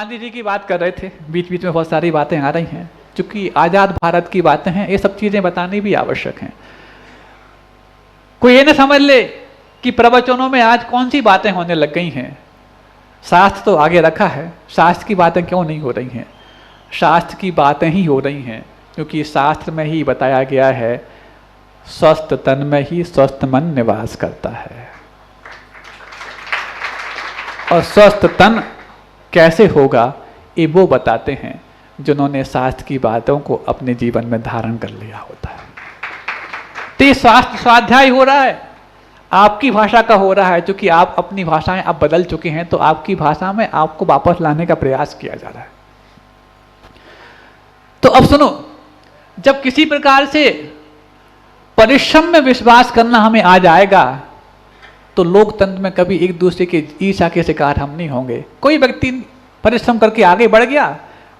गांधी जी की बात कर रहे थे, बीच बीच में बहुत सारी बातें आ रही हैं, चूंकि आज़ाद भारत की बातें हैं, ये सब चीज़ें बतानी भी आवश्यक हैं। कोई ये ना समझ ले कि प्रवचनों में आज कौन सी बातें होने लग गई हैं। शास्त्र तो आगे रखा है, शास्त्र की बातें क्यों नहीं हो रही हैं? शास्त्र की बातें ही हो रही हैं, क्योंकि शास्त्र में ही बताया गया है स्वस्थ तन में ही स्वस्थ मन निवास करता है। और स्वस्थ तन कैसे होगा ये वो बताते हैं जिन्होंने शास्त्र की बातों को अपने जीवन में धारण कर लिया होता है। तो ये शास्त्र स्वाध्याय हो रहा है, आपकी भाषा का हो रहा है, क्योंकि आप अपनी भाषाएं अब बदल चुके हैं, तो आपकी भाषा में आपको वापस लाने का प्रयास किया जा रहा है। तो अब सुनो, जब किसी प्रकार से परिश्रम में विश्वास करना हमें आ जाएगा तो लोकतंत्र में कभी एक दूसरे के ईर्ष्या के शिकार हम नहीं होंगे। कोई व्यक्ति परिश्रम करके आगे बढ़ गया,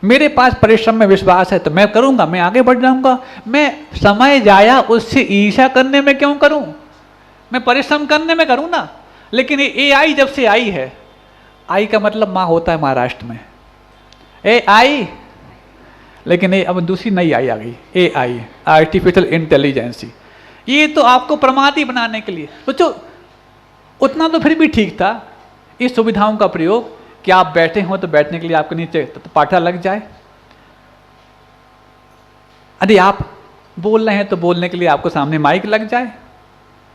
मेरे पास परिश्रम में विश्वास है तो मैं करूंगा, मैं आगे बढ़ जाऊंगा। मैं समय जाया उससे ईर्ष्या करने में क्यों करूं? मैं परिश्रम करने में करूं ना। लेकिन ये AI जब से आई है, आई का मतलब माँ होता है महाराष्ट्र में, AI, लेकिन ये अब दूसरी नई आई आ गई, AI आर्टिफिशियल इंटेलिजेंसी। ये तो आपको प्रमादी बनाने के लिए, तो उतना तो फिर भी ठीक था, इस सुविधाओं का प्रयोग कि आप बैठे हो तो बैठने के लिए आपके नीचे तो पाठा लग जाए, अरे आप बोल रहे हैं तो बोलने के लिए आपको सामने माइक लग जाए,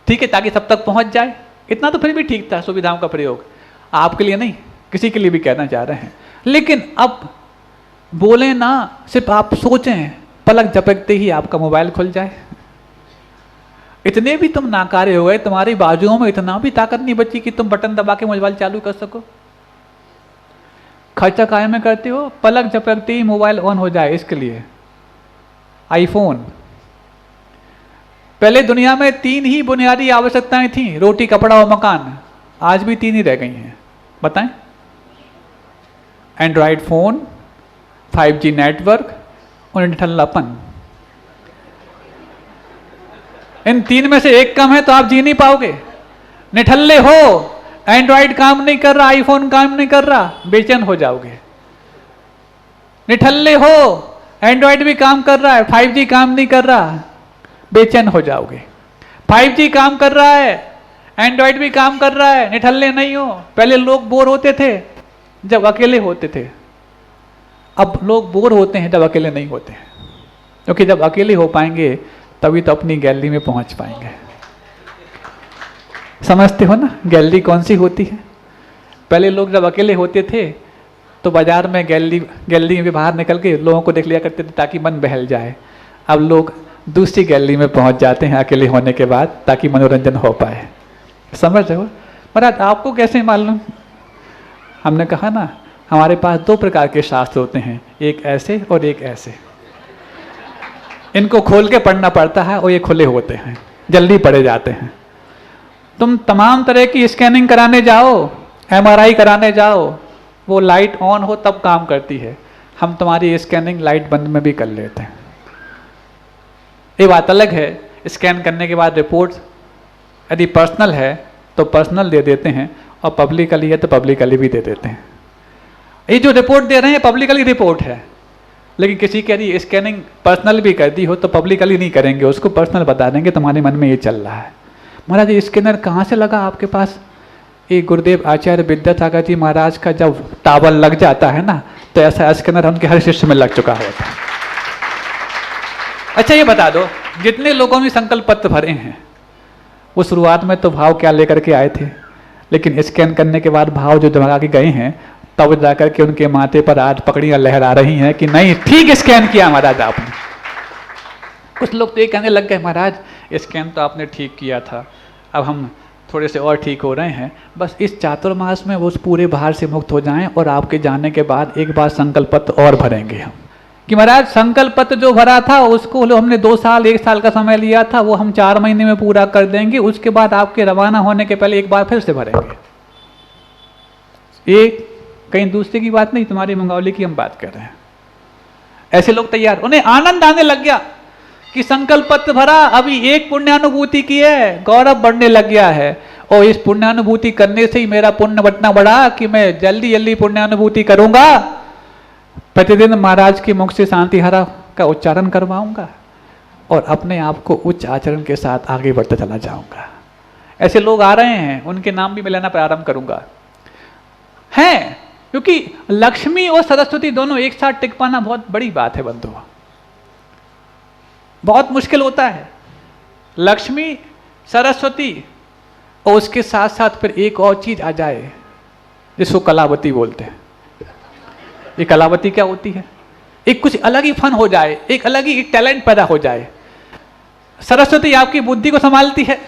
ठीक है, ताकि सब तक पहुंच जाए। इतना तो फिर भी ठीक था, सुविधाओं का प्रयोग। आपके लिए नहीं, किसी के लिए भी कहना चाह रहे हैं। लेकिन अब बोले ना, सिर्फ आप सोचें, पलक झपकते ही आपका मोबाइल खुल जाए। इतने भी तुम नाकारे हो गए, तुम्हारी बाजुओं में इतना भी ताकत नहीं बची कि तुम बटन दबा के मोबाइल चालू कर सको। खर्चा काहे में करते हो? पलक झपकते ही मोबाइल ऑन हो जाए, इसके लिए आईफोन। पहले दुनिया में 3 ही बुनियादी आवश्यकताएं थी, रोटी, कपड़ा और मकान। आज भी 3 ही रह गई हैं, बताएं? एंड्रॉयड फोन, 5G नेटवर्क और निठल्लापन। इन 3 में से एक कम है तो आप जी नहीं पाओगे। निठल्ले हो, एंड्रॉयड काम नहीं कर रहा, आईफोन काम नहीं कर रहा, बेचैन हो जाओगे। निठल्ले हो, एंड्रॉयड भी काम कर रहा है, 5G काम नहीं कर रहा, बेचैन हो जाओगे। 5G काम कर रहा है, एंड्रॉयड भी काम कर रहा है, निठल्ले नहीं हो। पहले लोग बोर होते थे जब अकेले होते थे, अब लोग बोर होते हैं जब अकेले नहीं होते हैं, क्योंकि जब अकेले हो पाएंगे तभी तो अपनी गैलरी में पहुंच पाएंगे। समझते हो ना गैलरी कौन सी होती है? पहले लोग जब अकेले होते थे तो बाजार में गैलरी में बाहर निकल के लोगों को देख लिया करते थे ताकि मन बहल जाए। अब लोग दूसरी गैलरी में पहुंच जाते हैं अकेले होने के बाद, ताकि मनोरंजन हो पाए। समझ रहे हो? महाराज आपको कैसे मालूम? हमने कहा ना, हमारे पास 2 प्रकार के शास्त्र होते हैं, एक ऐसे और एक ऐसे। इनको खोल के पढ़ना पड़ता है और ये खुले होते हैं, जल्दी पढ़े जाते हैं। तुम तमाम तरह की स्कैनिंग कराने जाओ, MRI कराने जाओ, वो लाइट ऑन हो तब काम करती है। हम तुम्हारी स्कैनिंग लाइट बंद में भी कर लेते हैं। ये बात अलग है, स्कैन करने के बाद रिपोर्ट यदि पर्सनल है तो पर्सनल दे देते हैं, और पब्लिकली है तो पब्लिकली भी दे देते हैं। ये जो रिपोर्ट दे रहे हैं पब्लिकली रिपोर्ट है, लेकिन किसी की यदि स्कैनिंग पर्सनल भी कर दी हो तो पब्लिकली नहीं करेंगे, उसको पर्सनल बता देंगे तुम्हारे मन में ये चल रहा है। महाराज ये स्कैनर कहाँ से लगा आपके पास? ये गुरुदेव आचार्य विद्यासागर जी महाराज का जब टावल लग जाता है ना, तो ऐसा स्कैनर उनके हर शिष्य में लग चुका होता है। अच्छा ये बता दो, जितने लोगों ने संकल्प पत्र भरे हैं वो शुरुआत में तो भाव क्या लेकर के आए थे, लेकिन स्कैन करने के बाद भाव जो दिमाग के गए हैं, तब जाकर के उनके माथे पर आज पकड़ियां लहरा रही हैं कि नहीं ठीक स्कैन किया महाराज आपने। कुछ लोग तो ये कहने लग गए, महाराज स्कैन तो आपने ठीक किया था, अब हम थोड़े से और ठीक हो रहे हैं, बस इस चातुर्मास में वो पूरे भार से मुक्त हो जाएं और आपके जाने के बाद एक बार संकल्प पत्र और भरेंगे हम। कि महाराज संकल्प पत्र जो भरा था उसको हमने 2 साल 1 साल का समय लिया था, वो हम 4 महीने में पूरा कर देंगे, उसके बाद आपके रवाना होने के पहले एक बार फिर से भरेंगे। ये कहीं दूसरे की बात नहीं, तुम्हारी मंगौली की हम बात कर रहे हैं। ऐसे लोग तैयार, उन्हें आनंद आने लग गया कि संकल्प पत्र भरा, अभी एक पुण्यानुभूति की है, गौरव बढ़ने लग गया है, और इस पुण्यानुभूति करने से ही मेरा पुण्य बटना बढ़ा कि मैं जल्दी जल्दी पुण्यानुभूति करूंगा प्रतिदिन महाराज के मुख से शांतिहारा का उच्चारण करवाऊंगा और अपने आप को उच्च आचरण के साथ आगे बढ़ता चला जाऊंगा। ऐसे लोग आ रहे हैं, उनके नाम भी मैं लेना प्रारंभ करूंगा। हैं, क्योंकि लक्ष्मी और सरस्वती दोनों एक साथ टिक पाना बहुत बड़ी बात है बंधु, बहुत मुश्किल होता है। लक्ष्मी, सरस्वती और उसके साथ साथ फिर एक और चीज आ जाए जिसको कलावती बोलते हैं। ये कलावती क्या होती है? एक कुछ अलग ही फन हो जाए, एक अलग ही एक टैलेंट पैदा हो जाए। सरस्वती आपकी बुद्धि को संभालती है,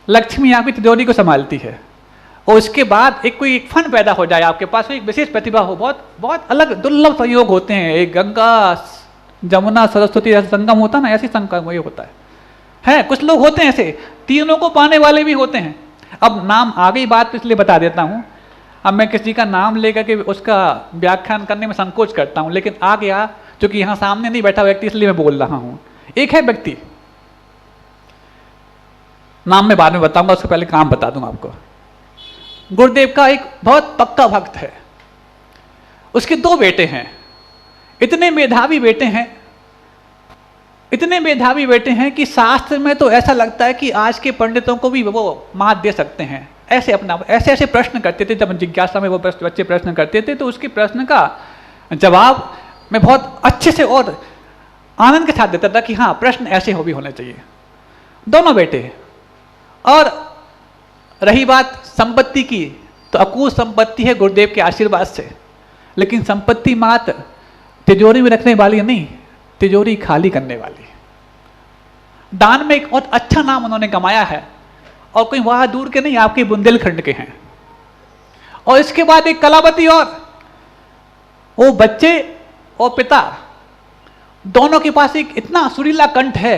लक्ष्मी आपकी तिजोरी को संभालती है, और उसके बाद एक कोई एक फन पैदा हो जाए आपके पास, एक विशेष प्रतिभा हो। बहुत बहुत अलग दुर्लभ संयोग होते हैं। एक गंगा जमुना सरस्वती जैसा संगम होता है ना, ऐसी संगम ये होता है। कुछ लोग होते हैं ऐसे, तीनों को पाने वाले भी होते हैं। अब नाम आ गई बात तो इसलिए बता देता हूँ। अब मैं किसी का नाम लेकर के उसका व्याख्यान करने में संकोच करता हूँ, लेकिन आ गया क्योंकि यहाँ सामने नहीं बैठा व्यक्ति इसलिए मैं बोल रहा हूँ। एक है व्यक्ति, नाम मैं बाद में बताऊंगा, उससे पहले काम बता दूंगा आपको। गुरुदेव का एक बहुत पक्का भक्त है, उसके 2 बेटे हैं। इतने मेधावी बेटे हैं, इतने मेधावी बेटे हैं कि शास्त्र में तो ऐसा लगता है कि आज के पंडितों को भी वो मात दे सकते हैं। ऐसे अपना ऐसे ऐसे प्रश्न करते थे। जब जिज्ञासा में वो बच्चे प्रश्न करते थे तो उसके प्रश्न का जवाब मैं बहुत अच्छे से और आनंद के साथ देता था कि हाँ, प्रश्न ऐसे हो भी होने चाहिए। दोनों बेटे। और रही बात संपत्ति की, तो अकूत संपत्ति है गुरुदेव के आशीर्वाद से, लेकिन संपत्ति मात्र तिजोरी में रखने वाली नहीं, तिजोरी खाली करने वाली। दान में एक बहुत अच्छा नाम उन्होंने कमाया है, और कोई वहां दूर के नहीं, आपके बुंदेलखंड के हैं। और इसके बाद एक कलावती, और वो बच्चे और पिता दोनों के पास एक इतना सुरीला कंठ है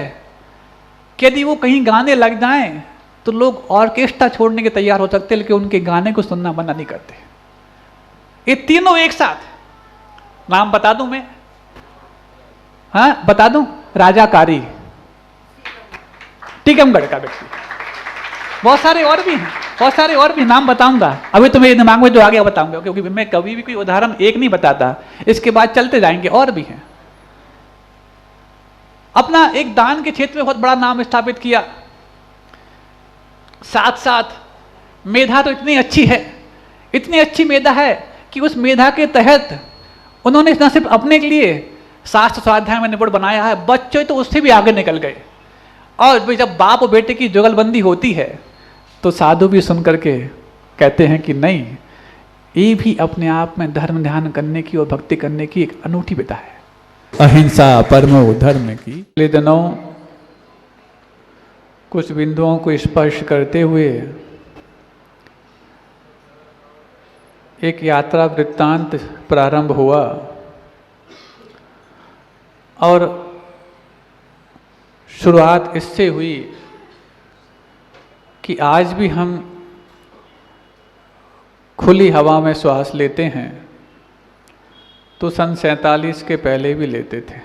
कि यदि वो कहीं गाने लग जाएं तो लोग ऑर्केस्ट्रा छोड़ने के तैयार हो सकते, लेकिन उनके गाने को सुनना मना नहीं करते। ये तीनों एक साथ, नाम बता दूं मैं? हाँ बता दूं? राजा कारी, टीकमगढ़ का व्यक्ति। बहुत सारे और भी हैं, बहुत सारे और भी नाम बताऊंगा। अभी तो मेरे दिमाग में जो आ गया बताऊंगा, क्योंकि मैं कभी भी कोई उदाहरण एक नहीं बताता, इसके बाद चलते जाएंगे, और भी हैं। अपना एक दान के क्षेत्र में बहुत बड़ा नाम स्थापित किया, साथ साथ मेधा तो इतनी अच्छी है, इतनी अच्छी मेधा है कि उस मेधा के तहत उन्होंने न सिर्फ अपने लिए शास्त्र स्वाध्याय में निपुण बनाया है, बच्चे तो उससे भी आगे निकल गए। और जब बाप और बेटे की जुगलबंदी होती है तो साधु भी सुन करके कहते हैं कि नहीं, ये भी अपने आप में धर्म ध्यान करने की और भक्ति करने की एक अनूठी विधा है। अहिंसा परमो धर्म की। पिछले दिनों कुछ बिंदुओं को स्पर्श करते हुए एक यात्रा वृत्तांत प्रारंभ हुआ, और शुरुआत इससे हुई कि आज भी हम खुली हवा में श्वास लेते हैं तो सन 47 के पहले भी लेते थे।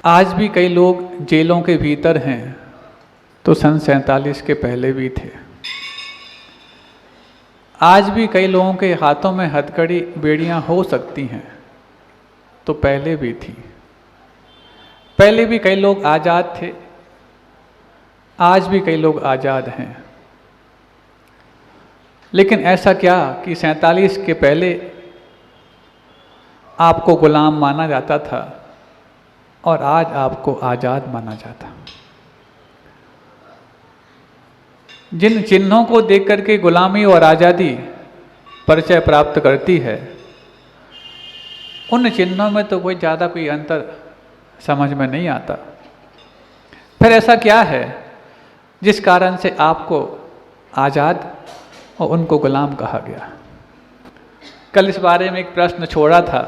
आज भी कई लोग जेलों के भीतर हैं तो सन 47 के पहले भी थे। आज भी कई लोगों के हाथों में हथकड़ी बेड़ियां हो सकती हैं तो पहले भी थी। पहले भी कई लोग आज़ाद थे, आज भी कई लोग आज़ाद हैं। लेकिन ऐसा क्या कि 47 के पहले आपको गुलाम माना जाता था और आज आपको आज़ाद माना जाता। जिन चिन्हों को देख करके गुलामी और आज़ादी परिचय प्राप्त करती है, उन चिन्हों में तो कोई ज़्यादा कोई अंतर समझ में नहीं आता। फिर ऐसा क्या है जिस कारण से आपको आज़ाद और उनको गुलाम कहा गया? कल इस बारे में एक प्रश्न छोड़ा था,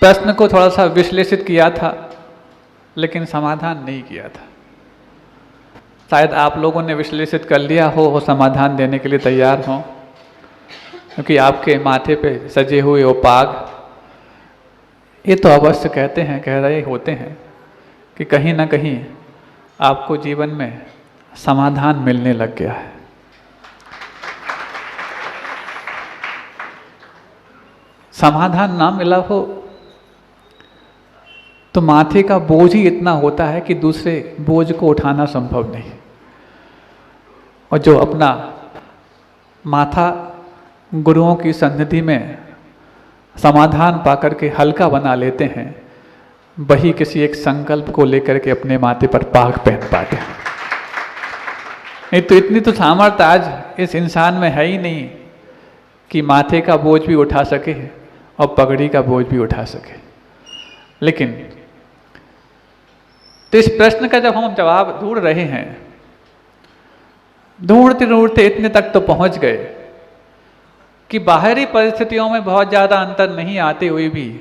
प्रश्न को थोड़ा सा विश्लेषित किया था लेकिन समाधान नहीं किया था। शायद आप लोगों ने विश्लेषित कर लिया हो समाधान देने के लिए तैयार हों, क्योंकि आपके माथे पे सजे हुए वो पाग ये तो अवश्य कहते हैं, कह रहे होते हैं कि कहीं ना कहीं आपको जीवन में समाधान मिलने लग गया है। समाधान ना मिला हो तो माथे का बोझ ही इतना होता है कि दूसरे बोझ को उठाना संभव नहीं। और जो अपना माथा गुरुओं की सन्निधि में समाधान पाकर के हल्का बना लेते हैं, वही किसी एक संकल्प को लेकर के अपने माथे पर पाग पहन पाते हैं। नहीं तो इतनी तो सामर्थ्य आज इस इंसान में है ही नहीं कि माथे का बोझ भी उठा सके और पगड़ी का बोझ भी उठा सके। लेकिन तो इस प्रश्न का जब हम जवाब ढूंढ रहे हैं, ढूंढते ढूंढते इतने तक तो पहुंच गए कि बाहरी परिस्थितियों में बहुत ज़्यादा अंतर नहीं आते हुए भी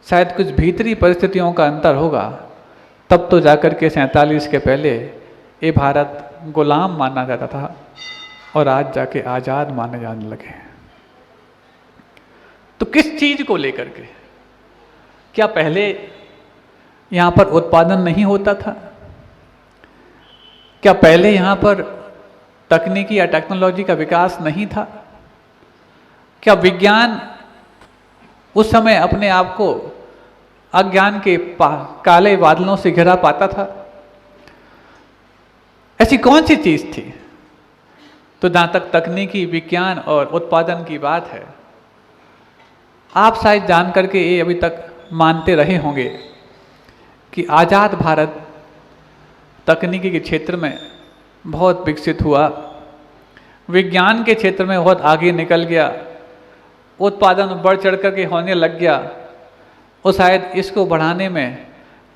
शायद कुछ भीतरी परिस्थितियों का अंतर होगा, तब तो जाकर के 47 के पहले ये भारत गुलाम माना जाता था और आज जाके आज़ाद माने जाने लगे। तो किस चीज़ को लेकर के? क्या पहले यहाँ पर उत्पादन नहीं होता था? क्या पहले यहाँ पर तकनीकी या टेक्नोलॉजी का विकास नहीं था? क्या विज्ञान उस समय अपने आप को अज्ञान के काले बादलों से घिरा पाता था? ऐसी कौन सी चीज़ थी? तो जहाँ तक तकनीकी, विज्ञान और उत्पादन की बात है, आप शायद जान करके ये अभी तक मानते रहे होंगे कि आज़ाद भारत तकनीकी के क्षेत्र में बहुत विकसित हुआ, विज्ञान के क्षेत्र में बहुत आगे निकल गया, उत्पादन बढ़ चढ़ कर के होने लग गया, और शायद इसको बढ़ाने में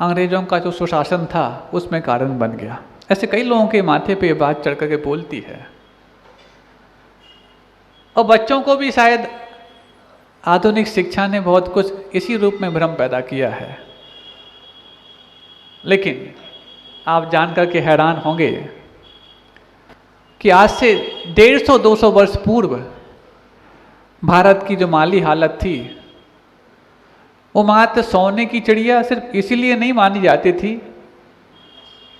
अंग्रेज़ों का जो सुशासन था उसमें कारण बन गया। ऐसे कई लोगों के माथे पे ये बात चढ़ कर के बोलती है। और बच्चों को भी शायद आधुनिक शिक्षा ने बहुत कुछ इसी रूप में भ्रम पैदा किया है। लेकिन आप जानकर के हैरान होंगे कि आज से 150-200 वर्ष पूर्व भारत की जो माली हालत थी, वो मात्र सोने की चिड़िया सिर्फ इसीलिए नहीं मानी जाती थी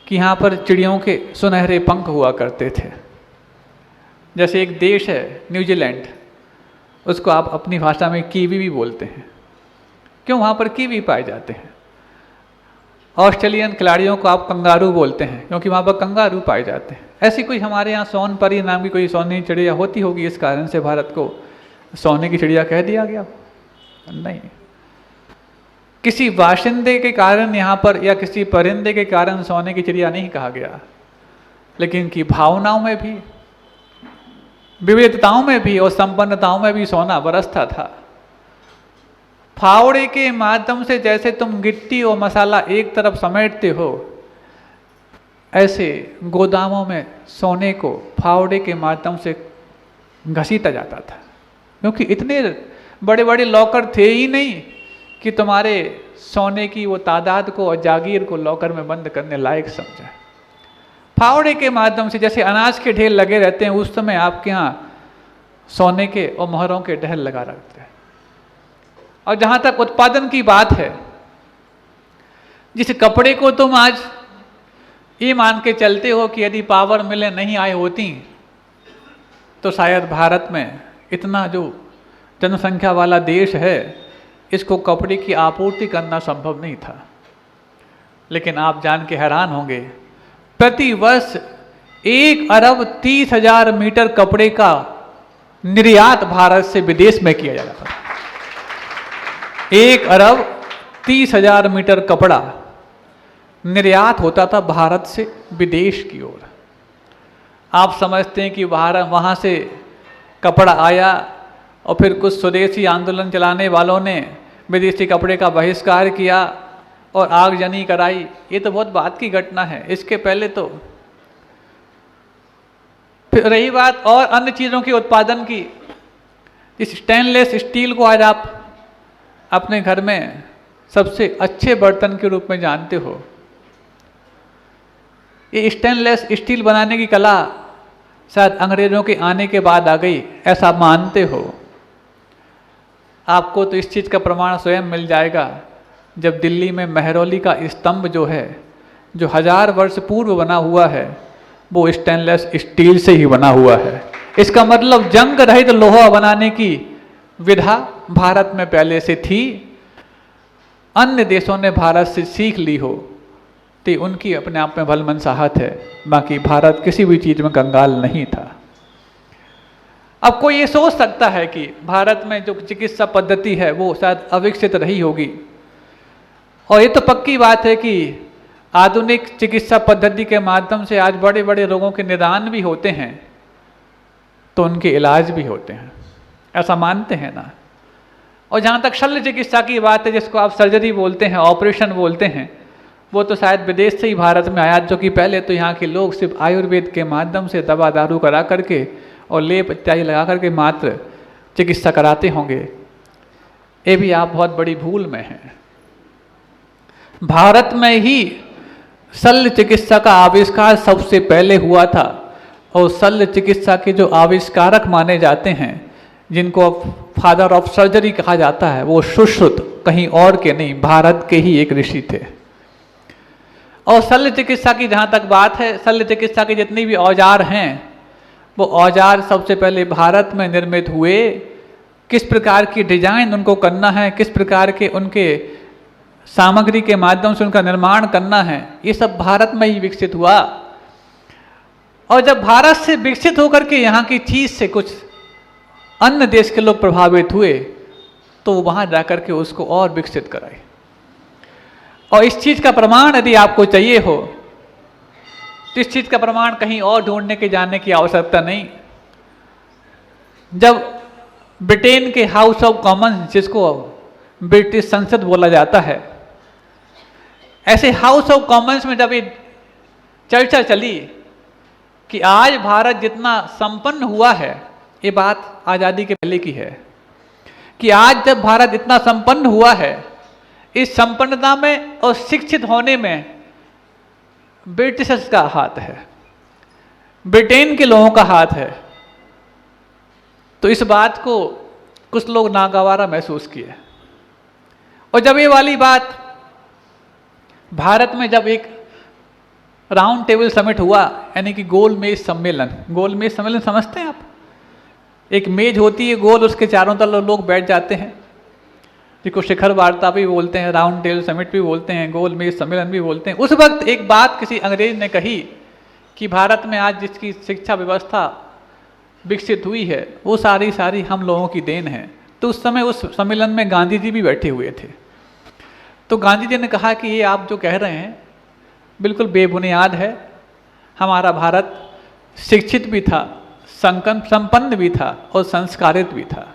कि यहाँ पर चिड़ियों के सुनहरे पंख हुआ करते थे। जैसे एक देश है न्यूजीलैंड, उसको आप अपनी भाषा में कीवी भी बोलते हैं। क्यों? वहाँ पर कीवी पाए जाते हैं। ऑस्ट्रेलियन खिलाड़ियों को आप कंगारू बोलते हैं क्योंकि वहाँ पर कंगारू पाए जाते हैं। ऐसी कोई हमारे यहाँ सोनपरी नाम की कोई सोने की चिड़िया होती होगी, इस कारण से भारत को सोने की चिड़िया कह दिया गया? नहीं, किसी बाशिंदे के कारण यहाँ पर या किसी परिंदे के कारण सोने की चिड़िया नहीं कहा गया, लेकिन कि भावनाओं में भी, विविधताओं में भी और संपन्नताओं में भी सोना बरसता था। फावड़े के माध्यम से जैसे तुम गिट्टी और मसाला एक तरफ समेटते हो, ऐसे गोदामों में सोने को फावड़े के माध्यम से घसीटा जाता था, क्योंकि इतने बड़े बड़े लॉकर थे ही नहीं कि तुम्हारे सोने की वो तादाद को और जागीर को लॉकर में बंद करने लायक समझे। फावड़े के माध्यम से जैसे अनाज के ढेर लगे रहते हैं, उस समय आपके यहाँ सोने के और मोहरों के ढेर लगा रखते हैं। और जहाँ तक उत्पादन की बात है, जिस कपड़े को तुम आज ये मान के चलते हो कि यदि पावर मिलें नहीं आई होती तो शायद भारत में इतना जो जनसंख्या वाला देश है, इसको कपड़े की आपूर्ति करना संभव नहीं था। लेकिन आप जान के हैरान होंगे, प्रति वर्ष 1,30,000 मीटर कपड़े का निर्यात भारत से विदेश में किया जाता था। 1,30,000 मीटर कपड़ा निर्यात होता था भारत से विदेश की ओर। आप समझते हैं कि वहाँ से कपड़ा आया और फिर कुछ स्वदेशी आंदोलन चलाने वालों ने विदेशी कपड़े का बहिष्कार किया और आगजनी कराई। ये तो बहुत बात की घटना है। इसके पहले तो फिर रही बात और अन्य चीज़ों के उत्पादन की, इस स्टेनलेस स्टील को आज आप अपने घर में सबसे अच्छे बर्तन के रूप में जानते हो। ये स्टेनलेस स्टील बनाने की कला शायद अंग्रेजों के आने के बाद आ गई, ऐसा मानते हो। आपको तो इस चीज़ का प्रमाण स्वयं मिल जाएगा जब दिल्ली में मेहरौली का स्तंभ जो है, जो 1000 वर्ष पूर्व बना हुआ है, वो स्टेनलेस स्टील से ही बना हुआ है। इसका मतलब जंग रहित लोहा बनाने की विधा भारत में पहले से थी, अन्य देशों ने भारत से सीख ली हो तो उनकी अपने आप में भल मनसाहत है, बाकी भारत किसी भी चीज़ में कंगाल नहीं था। अब कोई ये सोच सकता है कि भारत में जो चिकित्सा पद्धति है वो शायद अविकसित रही होगी, और ये तो पक्की बात है कि आधुनिक चिकित्सा पद्धति के माध्यम से आज बड़े बड़े रोगों के निदान भी होते हैं, तो उनके इलाज भी होते हैं, ऐसा मानते हैं ना। और जहाँ तक शल्य चिकित्सा की बात है, जिसको आप सर्जरी बोलते हैं, ऑपरेशन बोलते हैं, वो तो शायद विदेश से ही भारत में आया, जो कि पहले तो यहाँ के लोग सिर्फ आयुर्वेद के माध्यम से दवा दारू करा करके और लेप इत्यादि लगा करके मात्र चिकित्सा कराते होंगे। ये भी आप बहुत बड़ी भूल में हैं। भारत में ही शल्य चिकित्सा का आविष्कार सबसे पहले हुआ था, और शल्य चिकित्सा के जो आविष्कारक माने जाते हैं, जिनको फादर ऑफ सर्जरी कहा जाता है, वो सुश्रुत कहीं और के नहीं, भारत के ही एक ऋषि थे। और शल्य चिकित्सा की जहाँ तक बात है, शल्य चिकित्सा के जितने भी औजार हैं, वो औजार सबसे पहले भारत में निर्मित हुए। किस प्रकार की डिजाइन उनको करना है, किस प्रकार के उनके सामग्री के माध्यम से उनका निर्माण करना है, ये सब भारत में ही विकसित हुआ। और जब भारत से विकसित होकर के यहाँ की चीज से कुछ अन्य देश के लोग प्रभावित हुए, तो वहाँ जाकर के उसको और विकसित कराए। और इस चीज का प्रमाण यदि आपको चाहिए हो, तो इस चीज का प्रमाण कहीं और ढूंढने के जाने की आवश्यकता नहीं। जब ब्रिटेन के हाउस ऑफ कॉमन्स, जिसको ब्रिटिश संसद बोला जाता है, ऐसे हाउस ऑफ कॉमन्स में जब ये चर्चा चली कि आज भारत जितना संपन्न हुआ है, ये बात आज़ादी के पहले की है, कि आज जब भारत इतना संपन्न हुआ है, इस संपन्नता में और शिक्षित होने में ब्रिटिशर्स का हाथ है, ब्रिटेन के लोगों का हाथ है। तो इस बात को कुछ लोग नागवारा महसूस किए। और जब ये वाली बात भारत में जब एक राउंड टेबल समिट हुआ, यानी कि गोल मेज सम्मेलन, गोल मेज सम्मेलन समझते हैं आप? एक मेज होती है गोल, उसके चारों तरफ लोग बैठ जाते हैं, जिसको शिखर वार्ता भी बोलते हैं, राउंड टेबल समिट भी बोलते हैं, गोल मेज सम्मेलन भी बोलते हैं। उस वक्त एक बात किसी अंग्रेज ने कही कि भारत में आज जिसकी शिक्षा व्यवस्था विकसित हुई है, वो सारी हम लोगों की देन है। तो उस समय उस सम्मेलन में गांधी जी भी बैठे हुए थे। तो गांधी जी ने कहा कि ये आप जो कह रहे हैं बिल्कुल बेबुनियाद है। हमारा भारत शिक्षित भी था, संपन्न भी था और संस्कारित भी था।